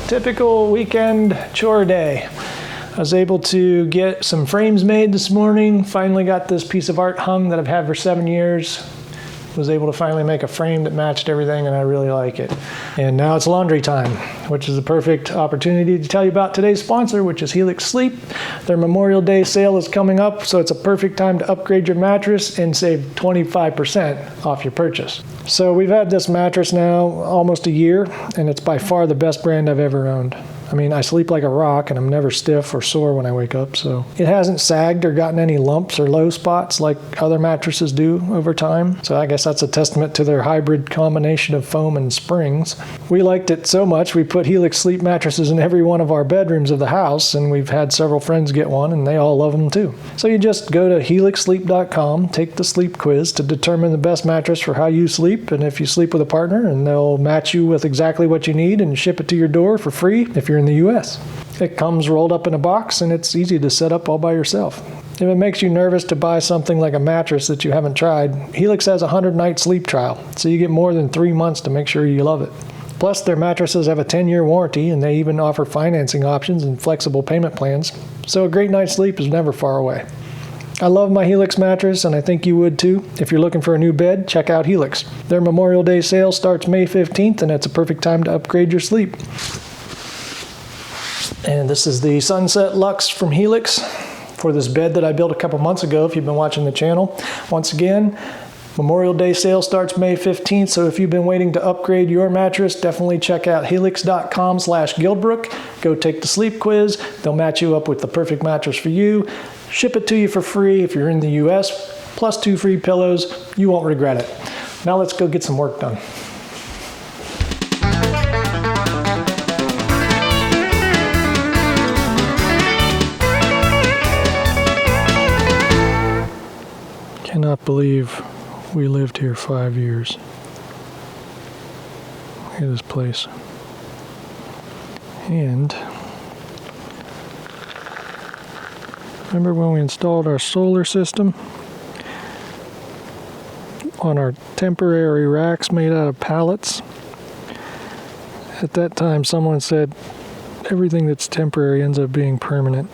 typical weekend chore day. I was able to get some frames made this morning. Finally got this piece of art hung that I've had for 7 years. Was able to finally make a frame that matched everything, and I really like it. And now it's laundry time, which is a perfect opportunity to tell you about today's sponsor, which is Helix Sleep. Their Memorial Day sale is coming up, so it's a perfect time to upgrade your mattress and save 25% off your purchase. So we've had this mattress now almost a year, and it's by far the best brand I've ever owned. I mean, I sleep like a rock and I'm never stiff or sore when I wake up, so. It hasn't sagged or gotten any lumps or low spots like other mattresses do over time. So I guess that's a testament to their hybrid combination of foam and springs. We liked it so much, we put Helix Sleep mattresses in every one of our bedrooms of the house, and we've had several friends get one and they all love them too. So you just go to helixsleep.com, take the sleep quiz to determine the best mattress for how you sleep, and if you sleep with a partner, and they'll match you with exactly what you need and ship it to your door for free if you're in the US. It comes rolled up in a box and it's easy to set up all by yourself. If it makes you nervous to buy something like a mattress that you haven't tried, Helix has a 100-night sleep trial, so you get more than 3 months to make sure you love it. Plus, their mattresses have a 10-year warranty, and they even offer financing options and flexible payment plans, so a great night's sleep is never far away. I love my Helix mattress, and I think you would too. If you're looking for a new bed, check out Helix. Their Memorial Day sale starts May 15th, and it's a perfect time to upgrade your sleep. And this is the Sunset Luxe from Helix for this bed that I built a couple months ago, if you've been watching the channel. Once again, Memorial Day sale starts May 15th, so if you've been waiting to upgrade your mattress, definitely check out helix.com/Guildbrook. Go take the sleep quiz. They'll match you up with the perfect mattress for you. Ship it to you for free if you're in the US, plus 2 free pillows. You won't regret it. Now let's go get some work done. Cannot believe we lived here 5 years. Look at this place. And remember when we installed our solar system on our temporary racks made out of pallets? At that time, someone said everything that's temporary ends up being permanent.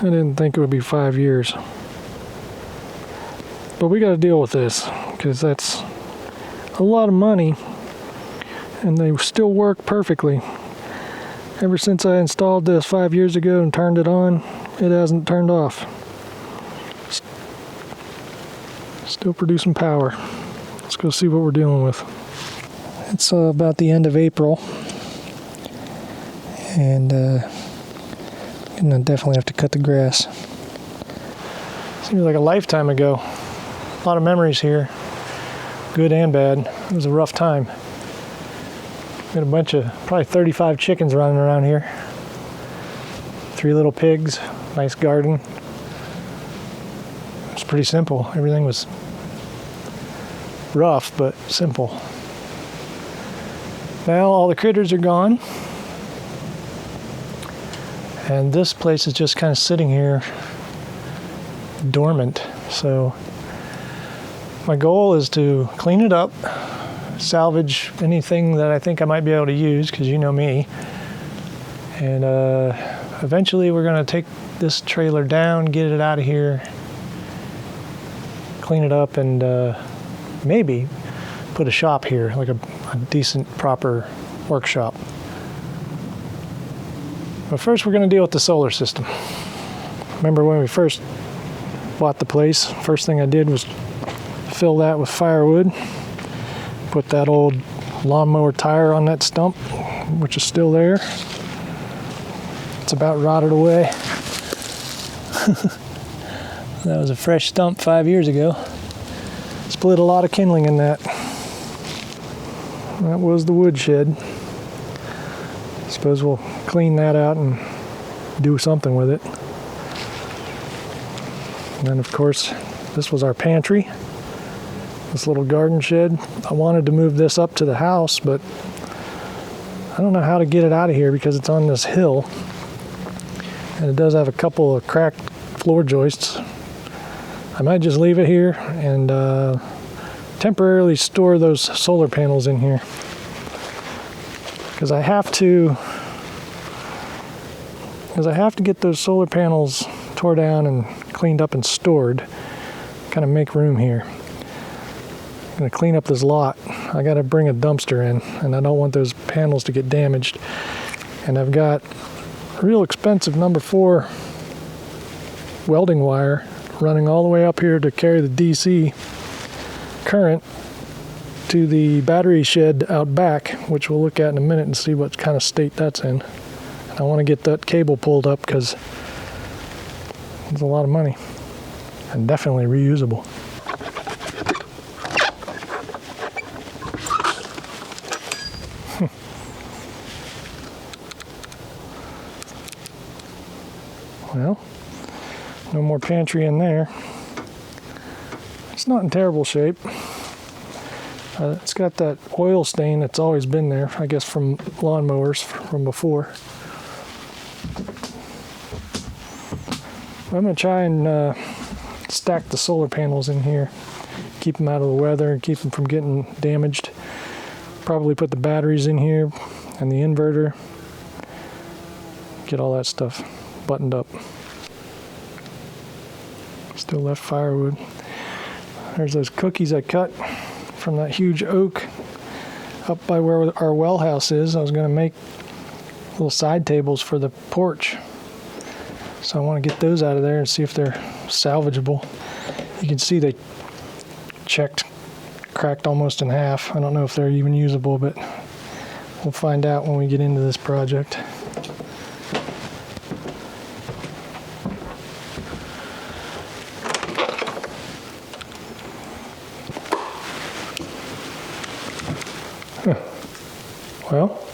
I didn't think it would be 5 years. But we got to deal with this, because that's a lot of money, and they still work perfectly. Ever since I installed this 5 years ago and turned it on, it hasn't turned off. Still producing power. Let's go see what we're dealing with. It's about the end of April, and I'm gonna definitely have to cut the grass. Seems like a lifetime ago. A lot of memories here, good and bad. It was a rough time. Got a bunch of, probably 35 chickens running around here. 3 little pigs, nice garden. It was pretty simple. Everything was rough, but simple. Now all the critters are gone. And this place is just kind of sitting here dormant. So my goal is to clean it up, salvage anything that I think I might be able to use, because you know me. And eventually we're going to take this trailer down, get it out of here, clean it up, and maybe put a shop here, like a decent, proper workshop. But first we're going to deal with the solar system. Remember when we first bought the place, first thing I did was fill that with firewood, put that old lawnmower tire on that stump, which is still there. It's about rotted away. That was a fresh stump 5 years ago. Split a lot of kindling in that. That was the woodshed. Suppose we'll clean that out and do something with it. And then of course, this was our pantry. This little garden shed. I wanted to move this up to the house, but I don't know how to get it out of here because it's on this hill. And it does have a couple of cracked floor joists. I might just leave it here and temporarily store those solar panels in here. because I have to get those solar panels tore down and cleaned up and stored, kind of make room here. I'm going to clean up this lot. I got to bring a dumpster in, and I don't want those panels to get damaged. And I've got real expensive number 4 welding wire running all the way up here to carry the DC current to the battery shed out back, which we'll look at in a minute and see what kind of state that's in. And I want to get that cable pulled up because it's a lot of money and definitely reusable. Well, no more pantry in there. It's not in terrible shape. It's got that oil stain that's always been there, I guess from lawnmowers from before. I'm going to try and stack the solar panels in here, keep them out of the weather and keep them from getting damaged. Probably put the batteries in here and the inverter. Get all that stuff buttoned up. Still left firewood. There's those cookies I cut from that huge oak up by where our well house is. I was going to make little side tables for the porch. So I want to get those out of there and see if they're salvageable. You can see they cracked almost in half. I don't know if they're even usable, but we'll find out when we get into this project. Well,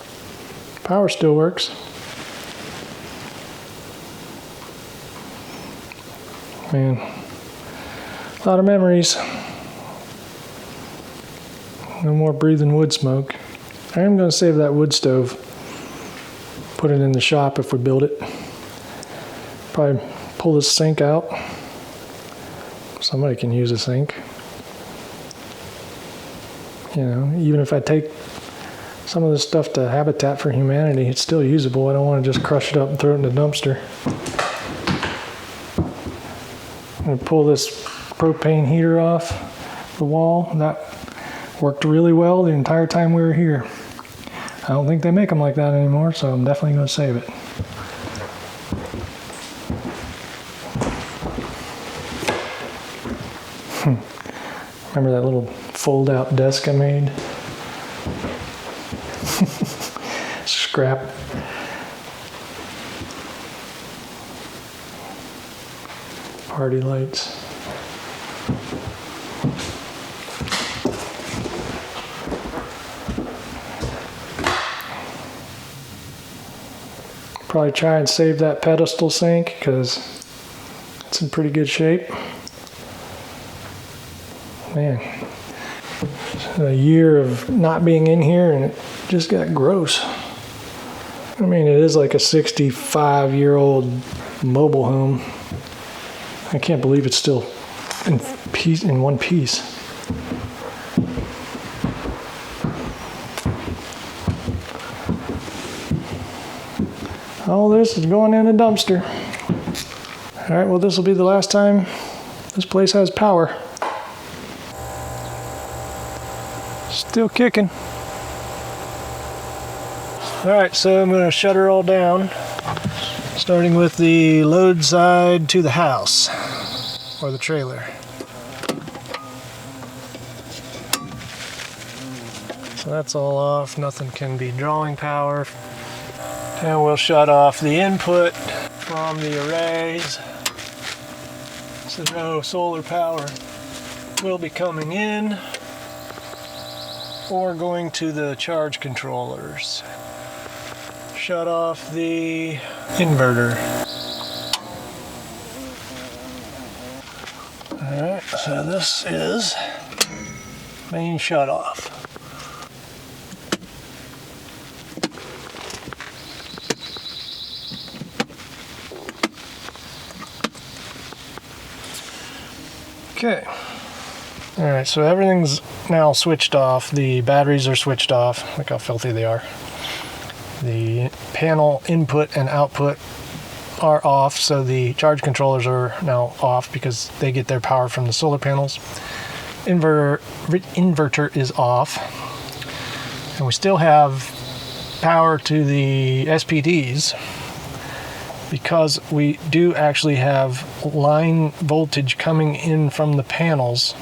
power still works. Man, a lot of memories. No more breathing wood smoke. I am going to save that wood stove. Put it in the shop if we build it. Probably pull this sink out. Somebody can use a sink. You know, even if I take some of this stuff to Habitat for Humanity, it's still usable. I don't want to just crush it up and throw it in the dumpster. I'm going to pull this propane heater off the wall. That worked really well the entire time we were here. I don't think they make them like that anymore, so I'm definitely going to save it. Remember that little fold-out desk I made? Scrap. Party lights. Probably try and save that pedestal sink because it's in pretty good shape. Man, a year of not being in here and it just got gross. I mean, it is like a 65-year-old mobile home. I can't believe it's still in one piece. All this is going in a dumpster. All right, well, this will be the last time this place has power. Still kicking. All right, so I'm going to shut her all down, starting with the load side to the house, or the trailer. So that's all off, nothing can be drawing power. And we'll shut off the input from the arrays, so no solar power will be coming in or going to the charge controllers. Shut off the inverter. Alright, so this is main shut off. Okay. Alright, so everything's now switched off. The batteries are switched off. Look how filthy they are. The panel input and output are off, so the charge controllers are now off because they get their power from the solar panels. Inverter is off, and we still have power to the SPDs because we do actually have line voltage coming in from the panels.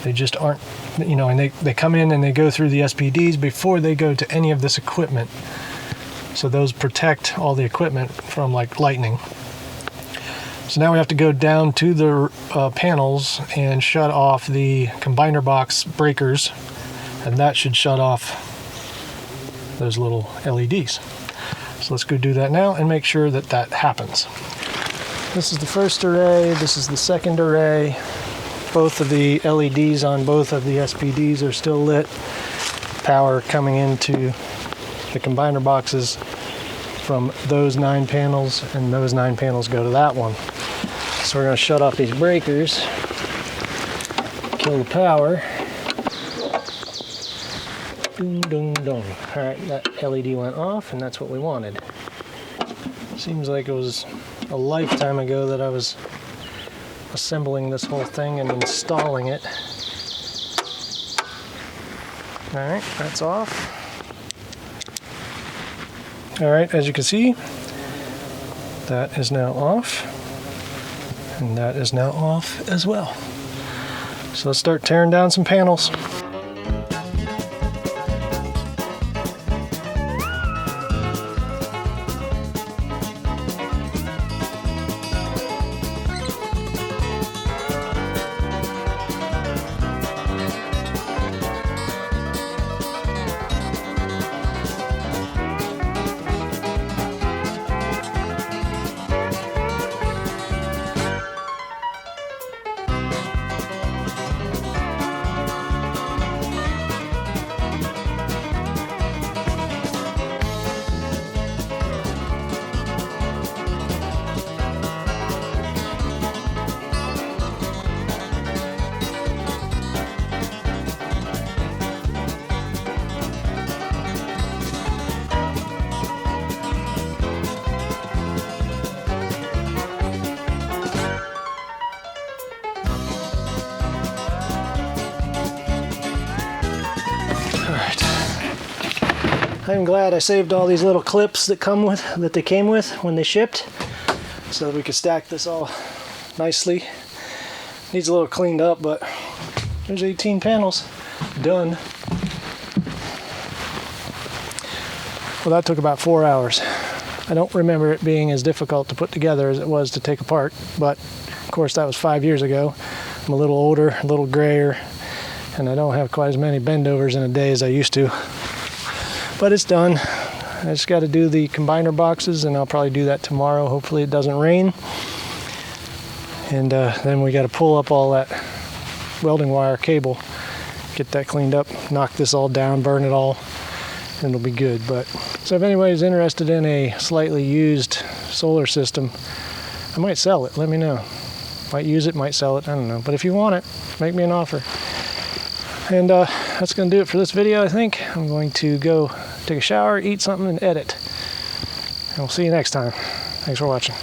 They just aren't, and they come in and they go through the SPDs before they go to any of this equipment. So those protect all the equipment from like lightning. So now we have to go down to the panels and shut off the combiner box breakers, and that should shut off those little LEDs. So let's go do that now and make sure that that happens. This is the first array, this is the second array. Both of the LEDs on both of the SPDs are still lit. Power coming into the combiner boxes from those 9 panels, and those 9 panels go to that one. So we're going to shut off these breakers, kill the power. Ding, ding, dong. All right, that LED went off, and that's what we wanted. Seems like it was a lifetime ago that I was assembling this whole thing and installing it. All right, that's off. All right, as you can see, that is now off, and that is now off as well. So let's start tearing down some panels. I'm glad I saved all these little clips that they came with when they shipped, so that we could stack this all nicely. Needs a little cleaned up, but there's 18 panels done. Well, that took about 4 hours. I don't remember it being as difficult to put together as it was to take apart, but of course that was 5 years ago. I'm a little older, a little grayer, and I don't have quite as many bendovers in a day as I used to. But it's done. I just got to do the combiner boxes, and I'll probably do that tomorrow. Hopefully it doesn't rain. And then we got to pull up all that welding wire cable, get that cleaned up, knock this all down, burn it all, and it'll be good. But so if anybody's interested in a slightly used solar system, I might sell it. Let me know. Might use it, might sell it. I don't know. But if you want it, make me an offer. And that's going to do it for this video, I think. I'm going to go take a shower, eat something, and edit. And we'll see you next time. Thanks for watching.